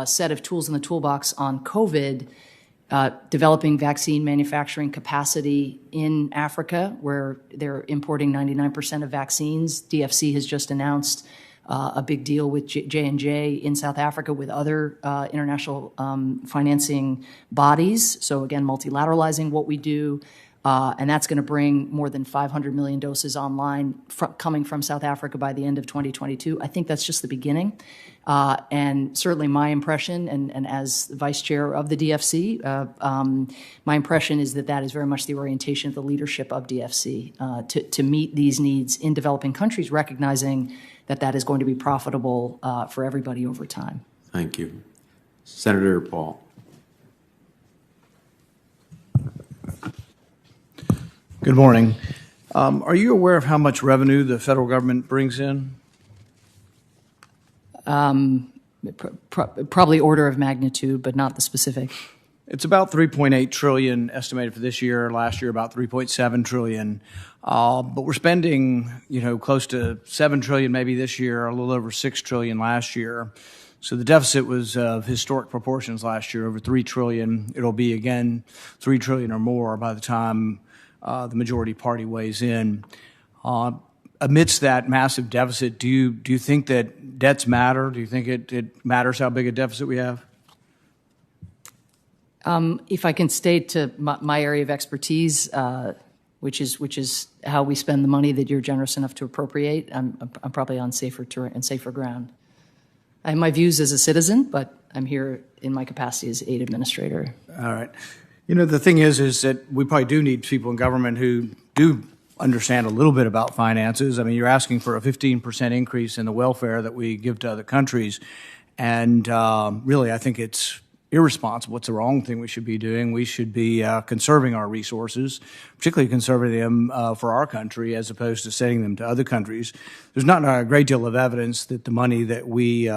set of tools in the toolbox on COVID, developing vaccine manufacturing capacity in Africa, where they're importing 99% of vaccines. DFC has just announced a big deal with J&J in South Africa with other international financing bodies. So again, multilateralizing what we do. And that's going to bring more than 500 million doses online coming from South Africa by the end of 2022. I think that's just the beginning. And certainly my impression, and as vice chair of the DFC, my impression is that is very much the orientation of the leadership of DFC to meet these needs in developing countries, recognizing that is going to be profitable for everybody over time. Thank you. Senator Paul. Good morning. Are you aware of how much revenue the federal government brings in? Probably order of magnitude, but not the specific. It's about $3.8 trillion estimated for this year. Last year, about $3.7 trillion. But we're spending, close to $7 trillion maybe this year, a little over $6 trillion last year. So the deficit was of historic proportions last year, over $3 trillion. It'll be again $3 trillion or more by the time the majority party weighs in. Amidst that massive deficit, do you think that debts matter? Do you think it matters how big a deficit we have? If I can state to my area of expertise, which is how we spend the money that you're generous enough to appropriate, I'm probably on safer ground. I have my views as a citizen, but I'm here in my capacity as aid administrator. All right. The thing is that we probably do need people in government who do understand a little bit about finances. I mean, you're asking for a 15% increase in the welfare that we give to other countries. And really, I think it's irresponsible. It's the wrong thing we should be doing. We should be conserving our resources, particularly conserving them for our country as opposed to sending them to other countries. There's not a great deal of evidence that the money that we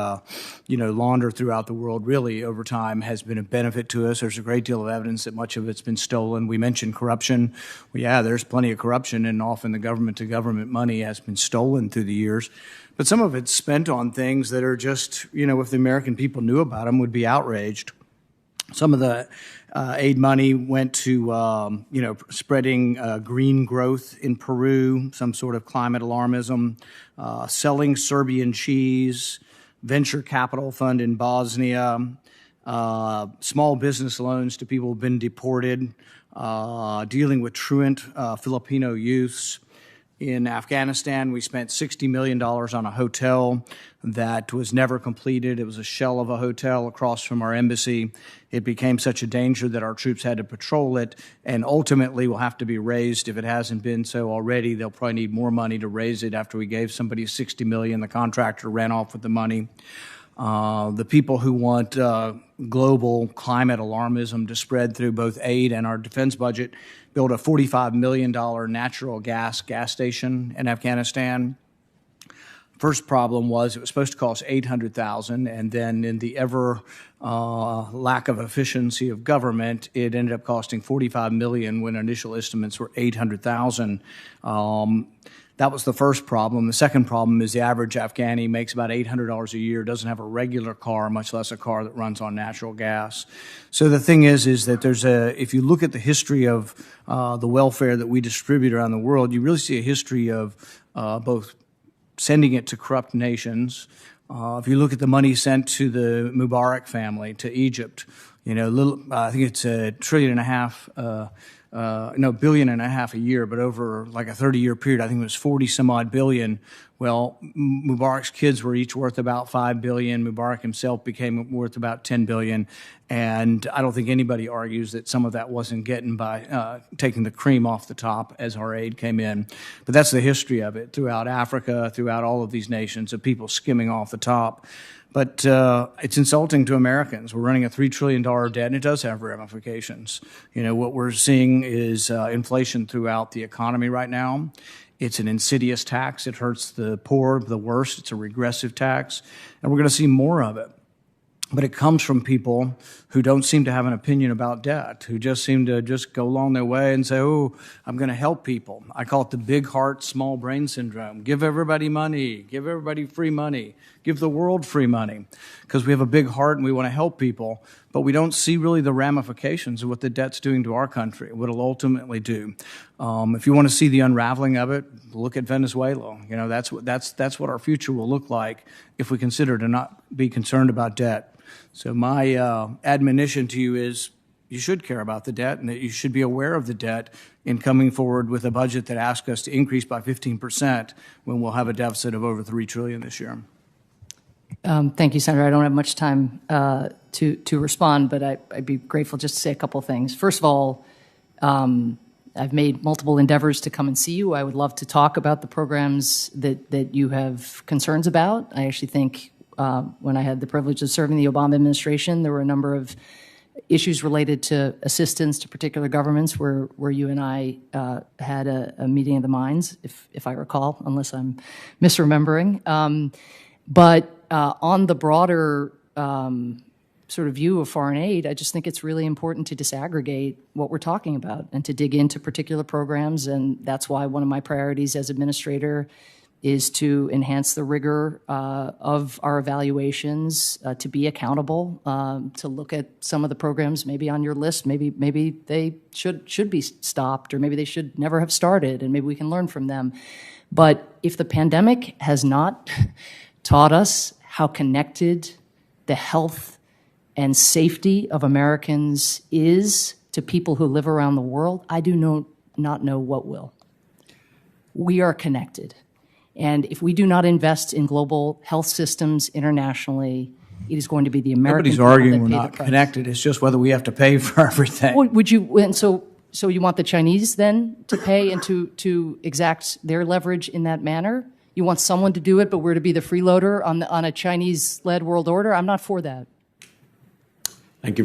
launder throughout the world really over time has been a benefit to us. There's a great deal of evidence that much of it's been stolen. We mentioned corruption. Well, yeah, there's plenty of corruption, and often the government-to-government money has been stolen through the years. But some of it's spent on things that are just, if the American people knew about them, would be outraged. Some of the aid money went to, spreading green growth in Peru, some sort of climate alarmism, selling Serbian cheese, venture capital fund in Bosnia, small business loans to people who've been deported, dealing with truant Filipino youths. In Afghanistan, we spent $60 million on a hotel that was never completed. It was a shell of a hotel across from our embassy. It became such a danger that our troops had to patrol it, and ultimately will have to be raised. If it hasn't been so already, they'll probably need more money to raise it. After we gave somebody $60 million, the contractor ran off with the money. The people who want global climate alarmism to spread through both aid and our defense budget built a $45 million natural gas station in Afghanistan. First problem was it was supposed to cost $800,000, and then in the ever lack of efficiency of government, it ended up costing $45 million when initial estimates were $800,000. That was the first problem. The second problem is the average Afghani makes about $800 a year, doesn't have a regular car, much less a car that runs on natural gas. So the thing is that if you look at the history of the welfare that we distribute around the world, you really see a history of both sending it to corrupt nations. If you look at the money sent to the Mubarak family, to Egypt, I think it's $1.5 trillion. $1.5 billion a year, but over like a 30-year period, I think it was 40 some odd billion. Well, Mubarak's kids were each worth about $5 billion. Mubarak himself became worth about $10 billion. And I don't think anybody argues that some of that wasn't getting by taking the cream off the top as our aid came in. But that's the history of it throughout Africa, throughout all of these nations, of people skimming off the top. But it's insulting to Americans. We're running a $3 trillion debt, and it does have ramifications. What we're seeing is inflation throughout the economy right now. It's an insidious tax. It hurts the poor the worst. It's a regressive tax, and we're going to see more of it. But it comes from people who don't seem to have an opinion about debt, who just seem to just go along their way and say, oh, I'm going to help people. I call it the big heart, small brain syndrome. Give everybody money. Give everybody free money. give the world free money because we have a big heart and we want to help people, but we don't see really the ramifications of what the debt's doing to our country, what it'll ultimately do. If you want to see the unraveling of it, look at Venezuela. You know, that's what our future will look like if we consider to not be concerned about debt. So my admonition to you is you should care about the debt and that you should be aware of the debt in coming forward with a budget that asks us to increase by 15% when we'll have a deficit of over $3 trillion this year. Thank you, Senator. I don't have much time to respond, but I'd be grateful just to say a couple of things. First of all, I've made multiple endeavors to come and see you. I would love to talk about the programs that you have concerns about. I actually think when I had the privilege of serving the Obama administration, there were a number of issues related to assistance to particular governments where you and I had a meeting of the minds, if I recall, unless I'm misremembering. But on the broader sort of view of foreign aid, I just think it's really important to disaggregate what we're talking about and to dig into particular programs. And that's why one of my priorities as administrator is to enhance the rigor of our evaluations, to be accountable, to look at some of the programs maybe on your list. Maybe they should be stopped, or maybe they should never have started, and maybe we can learn from them. But if the pandemic has not taught us how connected the health and safety of Americans is to people who live around the world, I do not know what will. We are connected. And if we do not invest in global health systems internationally, it is going to be the American people Nobody's arguing that we're pay not the price. connected. It's just whether we have to pay for everything. Well, would you? And so you want the Chinese then to pay and to exact their leverage in that manner? You want someone to do it, but we're to be the freeloader on a Chinese-led world order? I'm not for that. Thank you.